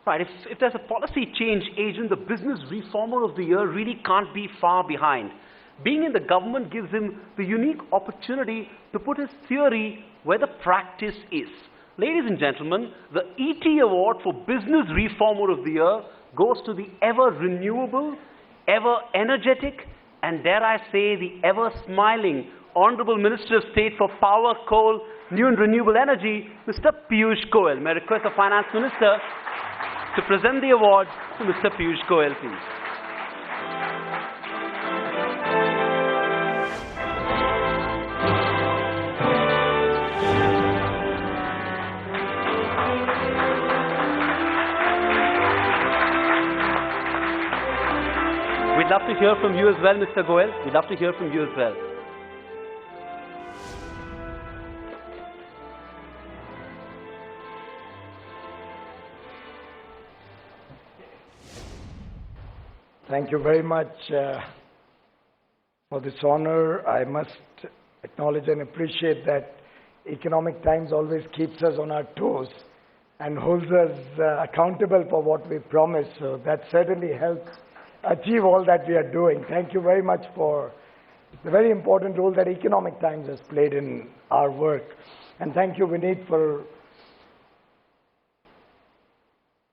Right, if there's a policy change agent, the business reformer of the year really can't be far behind. Being in the government gives him the unique opportunity to put his theory where the practice is. Ladies and gentlemen, the ET Award for Business Reformer of the Year goes to the ever renewable, ever energetic, and dare I say, the ever smiling Honorable Minister of State for Power, Coal, New and Renewable Energy, Mr. Piyush Goyal. May I request the Finance Minister to present the award to Mr. Piyush Goyal, please. We'd love to hear from you as well, Mr. Goyal. We'd love to hear from you as well. Thank you very much for this honor. I must acknowledge and appreciate that Economic Times always keeps us on our toes and holds us accountable for what we promise. So that certainly helps achieve all that we are doing. Thank you very much for the very important role that Economic Times has played in our work. And thank you, Vineet, for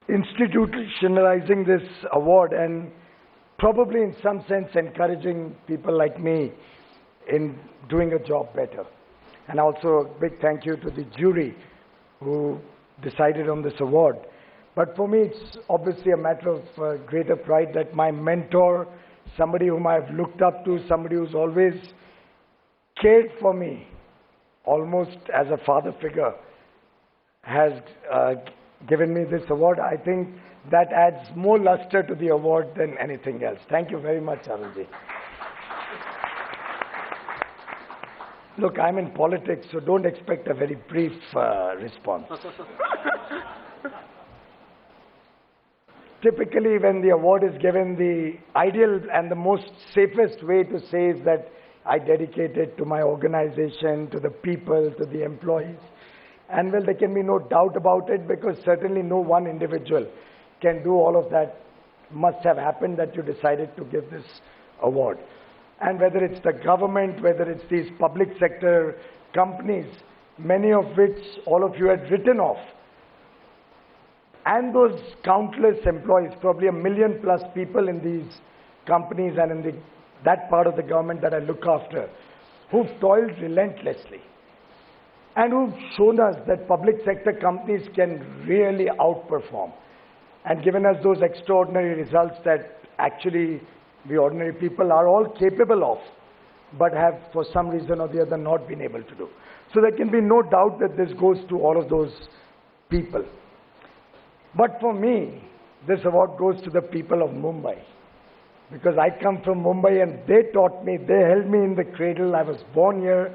institutionalizing this award and probably in some sense encouraging people like me in doing a job better. And also a big thank you to the jury who decided on this award. But for me, it's obviously a matter of greater pride that my mentor, somebody whom I've looked up to, somebody who's always cared for me, almost as a father figure, has given me this award. I think that adds more luster to the award than anything else. Thank you very much, Arunji. Look, I'm in politics, so don't expect a very brief response. Typically, when the award is given, the ideal and the most safest way to say is that I dedicate it to my organization, to the people, to the employees. And well, there can be no doubt about it, because certainly no one individual can do all of that. Must have happened that you decided to give this award. And whether it's the government, whether it's these public sector companies, many of which all of you had written off, and those countless employees, probably 1 million plus people in these companies and in that part of the government that I look after, who've toiled relentlessly and who've shown us that public sector companies can really outperform, and given us those extraordinary results that actually we ordinary people are all capable of, but have for some reason or the other not been able to do. So there can be no doubt that this goes to all of those people. But for me, this award goes to the people of Mumbai, because I come from Mumbai and they taught me, they held me in the cradle. I was born here.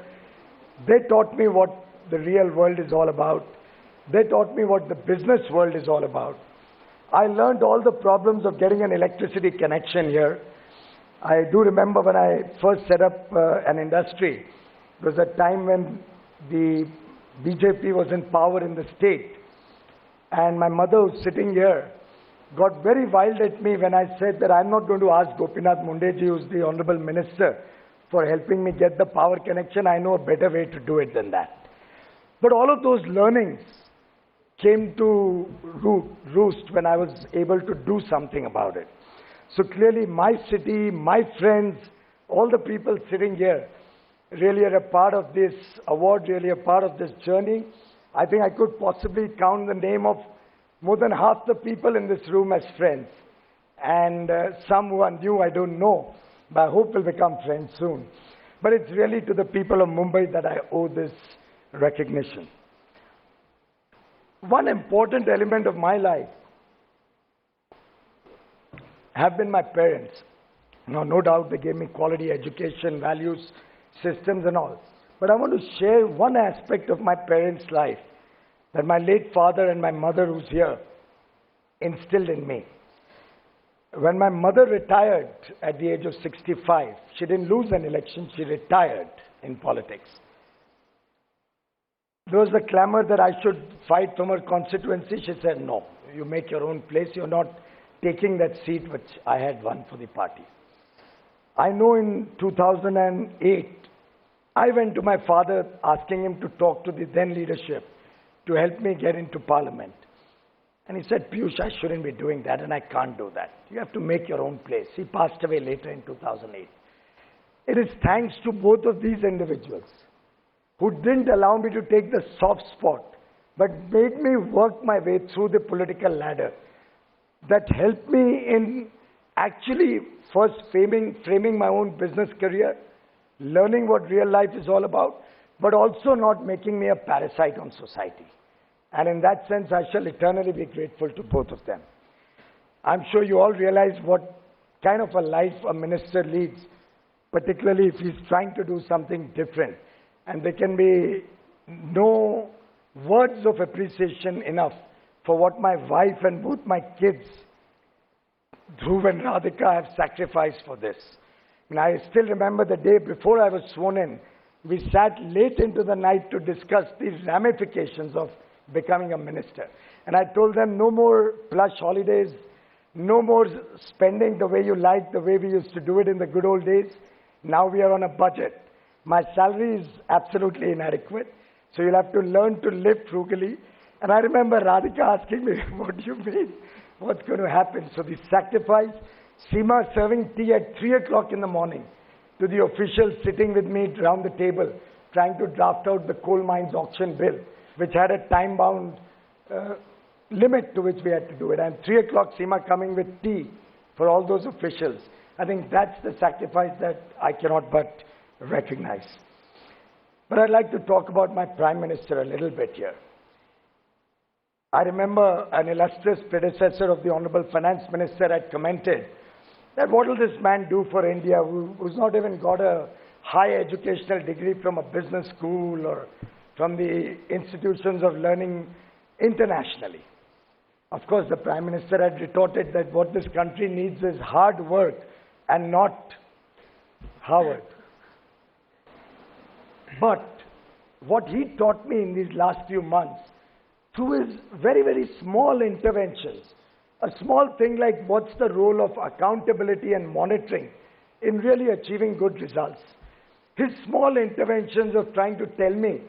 They taught me what the real world is all about. They taught me what the business world is all about. I learned all the problems of getting an electricity connection here. I do remember when I first set up an industry. It was a time when the BJP was in power in the state. And my mother, who's sitting here, got very wild at me when I said that I'm not going to ask Gopinath Mundeji, who's the Honorable Minister, for helping me get the power connection. I know a better way to do it than that. But all of those learnings came to roost when I was able to do something about it. So clearly my city, my friends, all the people sitting here really are a part of this award, really a part of this journey. I think I could possibly count the name of more than half the people in this room as friends. And some who are new, I don't know, but I hope will become friends soon. But it's really to the people of Mumbai that I owe this recognition. One important element of my life have been my parents. Now, no doubt they gave me quality education, values, systems and all. But I want to share one aspect of my parents' life that my late father and my mother, who's here, instilled in me. When my mother retired at the age of 65, she didn't lose an election, she retired in politics. There was a clamor that I should fight from her constituency. She said, no, You make your own place. You're not taking that seat which I had won for the party. I know in 2008, I went to my father asking him to talk to the then leadership to help me get into parliament. And he said, Piyush, I shouldn't be doing that and I can't do that. You have to make your own place. He passed away later in 2008. It is thanks to both of these individuals who didn't allow me to take the soft spot, but made me work my way through the political ladder, that helped me in actually first framing my own business career, learning what real life is all about, but also not making me a parasite on society. And in that sense, I shall eternally be grateful to both of them. I'm sure you all realize what kind of a life a minister leads, particularly if he's trying to do something different. And there can be no words of appreciation enough for what my wife and both my kids, Dhruv and Radhika, have sacrificed for this. And I still remember the day before I was sworn in, we sat late into the night to discuss the ramifications of becoming a minister. And I told them no more plush holidays, no more spending the way you like, the way we used to do it in the good old days. Now we are on a budget. My salary is absolutely inadequate, so you'll have to learn to live frugally. And I remember Radhika asking me, what do you mean? What's going to happen? So the sacrifice, Seema serving tea at 3 o'clock in the morning to the officials sitting with me around the table, trying to draft out the coal mines auction bill, which had a time-bound limit to which we had to do it. And 3 o'clock, Seema coming with tea for all those officials. I think that's the sacrifice that I cannot but recognize. But I'd like to talk about my Prime Minister a little bit here. I remember an illustrious predecessor of the Honorable Finance Minister had commented that what will this man do for India who's not even got a high educational degree from a business school or from the institutions of learning internationally. Of course, the Prime Minister had retorted that what this country needs is hard work and not Harvard. But what he taught me in these last few months, through his very, very small interventions, a small thing like what's the role of accountability and monitoring in really achieving good results. His small interventions of trying to tell me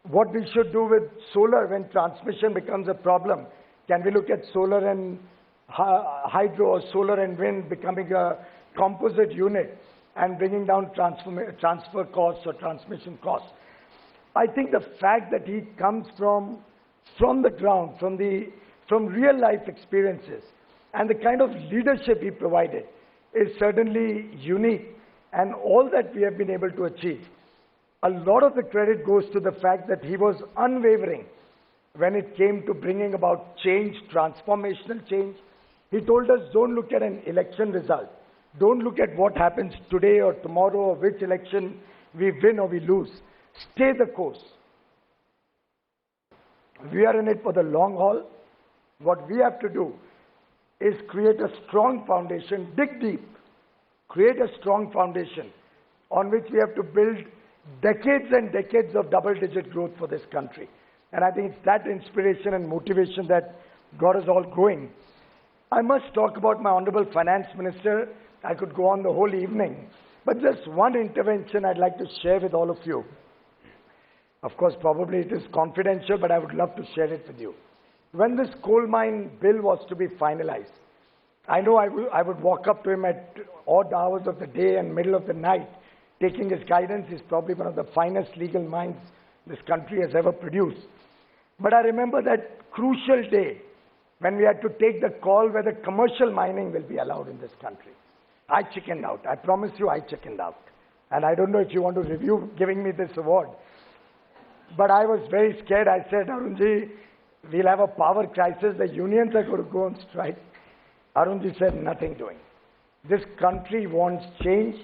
what we should do with solar when transmission becomes a problem. Can we look at solar and hydro or solar and wind becoming a composite unit and bringing down transfer costs or transmission costs? I think the fact that he comes from the ground, from real life experiences, and the kind of leadership he provided is certainly unique, and all that we have been able to achieve. A lot of the credit goes to the fact that he was unwavering when it came to bringing about change, transformational change. He told us, don't look at an election result. Don't look at what happens today or tomorrow or which election we win or we lose. Stay the course. We are in it for the long haul. What we have to do is create a strong foundation, dig deep, create a strong foundation on which we have to build decades and decades of double-digit growth for this country. And I think it's that inspiration and motivation that got us all going. I must talk about my Honorable Finance Minister. I could go on the whole evening, but just one intervention I'd like to share with all of you. Of course, probably it is confidential, but I would love to share it with you. When this coal mine bill was to be finalized, I know I would walk up to him at odd hours of the day and middle of the night, taking his guidance. He's probably one of the finest legal minds this country has ever produced. But I remember that crucial day when we had to take the call whether commercial mining will be allowed in this country. I chickened out. I promise you I chickened out. And I don't know if you want to review giving me this award. But I was very scared. I said, Arunji, we'll have a power crisis. The unions are going to go on strike. Arunji said, nothing doing. This country wants change.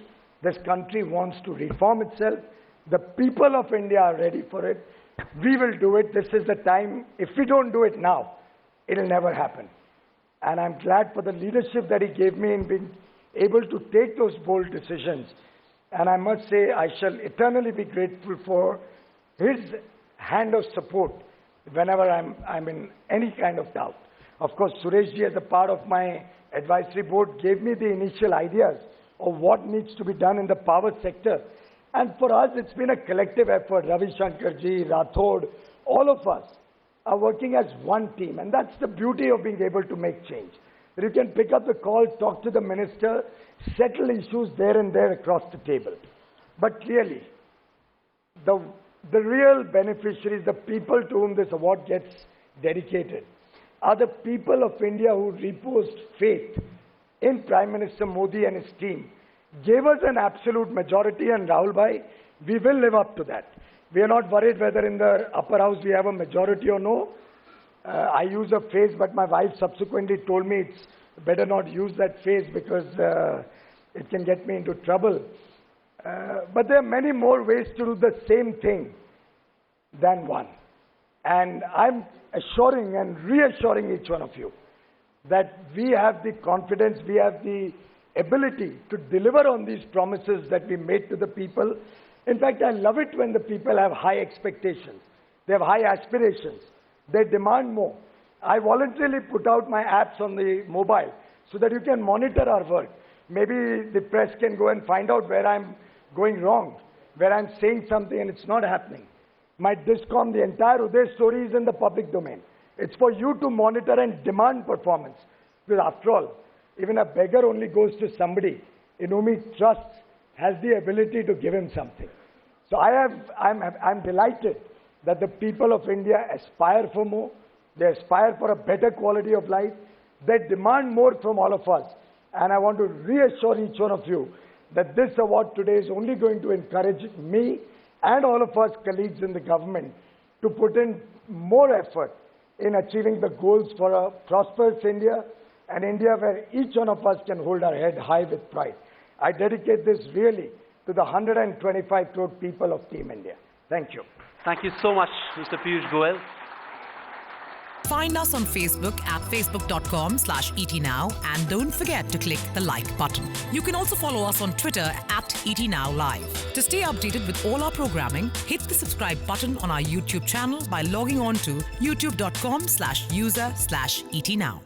This country wants to reform itself. The people of India are ready for it. We will do it. This is the time. If we don't do it now, it'll never happen. And I'm glad for the leadership that he gave me in being able to take those bold decisions. And I must say, I shall eternally be grateful for his hand of support whenever I'm in any kind of doubt. Of course, Sureshji, as a part of my advisory board, gave me the initial ideas of what needs to be done in the power sector. And for us, it's been a collective effort. Ravi Shankarji, Rathod, all of us are working as one team. And that's the beauty of being able to make change. That you can pick up the call, talk to the minister, settle issues there and there across the table. But clearly, the real beneficiaries, the people to whom this award gets dedicated, are the people of India who reposed faith in Prime Minister Modi and his team, gave us an absolute majority, and Rahul Bhai, we will live up to that. We are not worried whether in the upper house we have a majority or no. I use a phrase, but my wife subsequently told me it's better not use that phrase because it can get me into trouble. But there are many more ways to do the same thing than one. And I'm assuring and reassuring each one of you that we have the confidence, we have the ability to deliver on these promises that we made to the people. In fact, I love it when the people have high expectations. They have high aspirations. They demand more. I voluntarily put out my apps on the mobile so that you can monitor our work. Maybe the press can go and find out where I'm going wrong, where I'm saying something and it's not happening. My discom, the entire Uday story is in the public domain. It's for you to monitor and demand performance. Because after all, even a beggar only goes to somebody in whom he trusts, has the ability to give him something. So I'm delighted that the people of India aspire for more. They aspire for a better quality of life. They demand more from all of us. And I want to reassure each one of you that this award today is only going to encourage me and all of us colleagues in the government to put in more effort in achieving the goals for a prosperous India, an India where each one of us can hold our head high with pride. I dedicate this really to the 125 crore people of Team India. Thank you. Thank you so much, Mr. Piyush Goyal. Find us on Facebook at facebook.com/ETNow and don't forget to click the like button. You can also follow us on Twitter at ETNowLive. To stay updated with all our programming, hit the subscribe button on our YouTube channel by logging on to youtube.com/user/ETNow.